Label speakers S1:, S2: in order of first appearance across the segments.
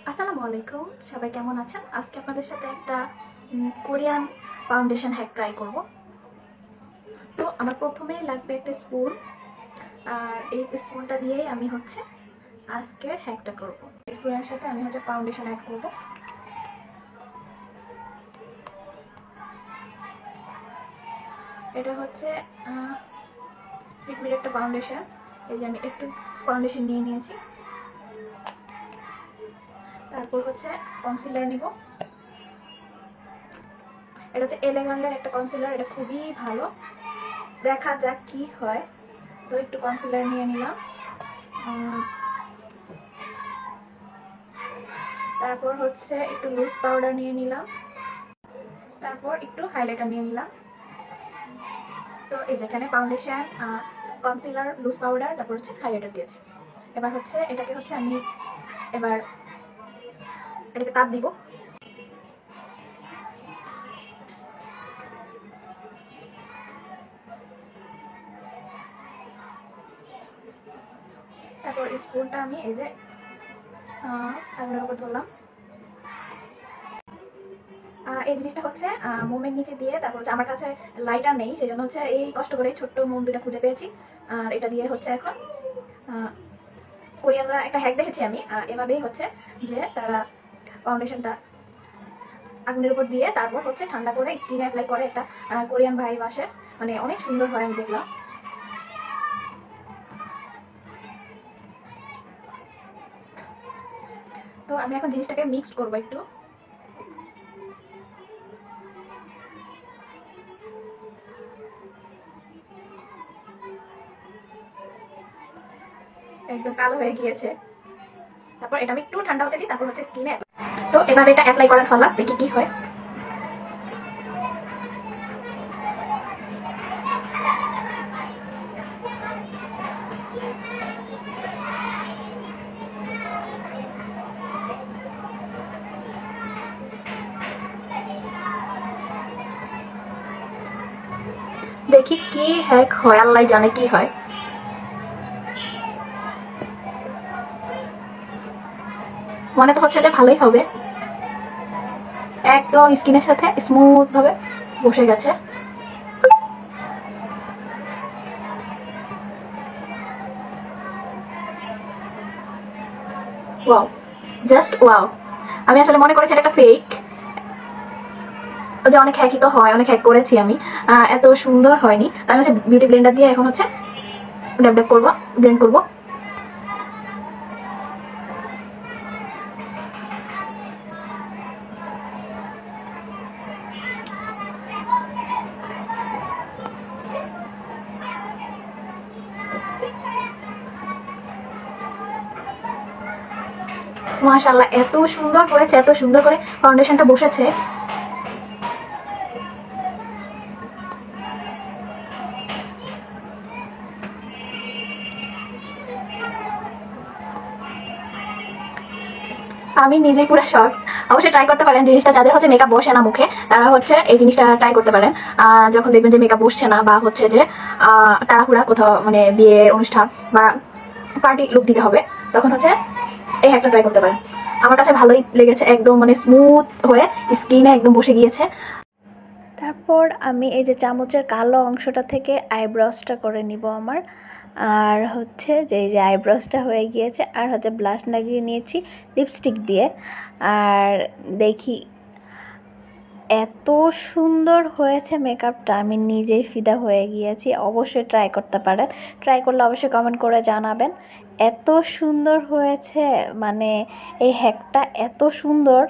S1: আসসালামু আলাইকুম, সবাই কেমন আছেন? আজকে আপনাদের সাথে একটা কোরিয়ান ফাউন্ডেশন হ্যাক ট্রাই করব। তো আমার প্রথমেই লাগবে একটা স্পুন, আর এই স্পুনটা দিয়েই আমি আজকের হ্যাকটা করব। স্পুনের সাথে আমি ফাউন্ডেশন অ্যাড করব। এটা ফিটমির একটা ফাউন্ডেশন। এই যে আমি একটু ফাউন্ডেশন নিয়ে নিয়েছি। তারপর কনসিলার নিব। এটা এলেগান্ডের একটা কনসিলার, এটা খুবই ভালো। দেখা যাক কি হয়। তো একটু কনসিলার নিয়ে নিলাম। তারপর একটু লুজ পাউডার নিয়ে নিলাম। তারপর একটু হাইলাইটার নিয়ে নিলাম। তো এই যেখানে ফাউন্ডেশন, কনসিলার, লুজ পাউডার, তারপর হাইলাইটার দিয়েছি। এবার এটাকে আমি এবার এটাকে তাপ দিব। তারপর স্পুনটা আমি এই যে আগুনের উপর ধরলাম। এই জিনিসটা মোমের নিচে দিয়ে, তারপর আমার কাছে লাইটার নেই, সেই জন্য এই কষ্ট করে ছোট্ট মোম দুটা খুঁজে পেয়েছি। আর এটা দিয়ে এখন কোরিয়ানরা একটা হ্যাক দেখেছি আমি, এভাবেই যে তারা ফাউন্ডেশনটা আগুনের উপর দিয়ে তারপর ঠান্ডা করে স্কিনে অ্যাপ্লাই করে। একটা কোরিয়ান ভাই আসে, মানে অনেক সুন্দর হয়, আমি দেখলাম। তো আমি এখন জিনিসটাকে মিক্সড করবো একটু। একদম কালো হয়ে গিয়েছে। তারপর এটা আমি একটু ঠান্ডা হতে দিই, তারপর স্কিনে। তো এবার এটা অ্যাপ্লাই করার ফলে দেখি কি হয়। দেখি কি হ্যাক হয়, আল্লাহ জানে কি হয়। মনে তো যে ভালোই হবে। একদম স্কিনের সাথে স্মুথ ভাবে বসে গেছে। Wow, just wow. আমি আসলে মনে করেছি এটা একটা ফেক, যে অনেক হ্যাকই তো হয়, অনেক হ্যাক করেছি আমি, এত সুন্দর হয়নি। আমি বিউটি ব্লেন্ডার দিয়ে এখন ড্যাব ড্যাব করবো, ব্লেন্ড করবো। মাশাআল্লাহ, এত সুন্দর হয়েছে, এত সুন্দর করে ফাউন্ডেশনটা বসেছে। আমি নিজেই পুরো শক। অবশ্যই ট্রাই করতে পারেন জিনিসটা। যাদের মেকআপ বসে না মুখে, তারা এই জিনিসটা ট্রাই করতে পারেন। যখন দেখবেন যে মেকআপ বসছে না, বা যে তাড়াহুড়া কোথাও মানে বিয়ের অনুষ্ঠান বা পার্টি লুক দিতে হবে, তখন এই হ্যাকটা ট্রাই করতে পারেন। আমার কাছে ভালোই লেগেছে, একদম মানে স্মুথ হয়ে স্কিনে একদম বসে গিয়েছে।
S2: তারপর আমি এই যে চামচের কালো অংশটা থেকে আইব্রোসটা করে নিব আমার। আর যে এই যে আইব্রোসটা হয়ে গিয়েছে, আর ব্লাশ লাগিয়ে নিয়েছি লিপস্টিক দিয়ে। আর দেখি এত সুন্দর হয়েছে মেকআপটা, আমি নিজেই ফিদা হয়ে গিয়েছি। অবশ্যই ট্রাই করতে পারেন, ট্রাই করলে অবশ্যই কমেন্ট করে জানাবেন। এত সুন্দর হয়েছে, মানে এই হ্যাকটা এত সুন্দর।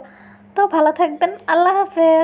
S2: তো ভালো থাকবেন, আল্লাহ হাফেজ।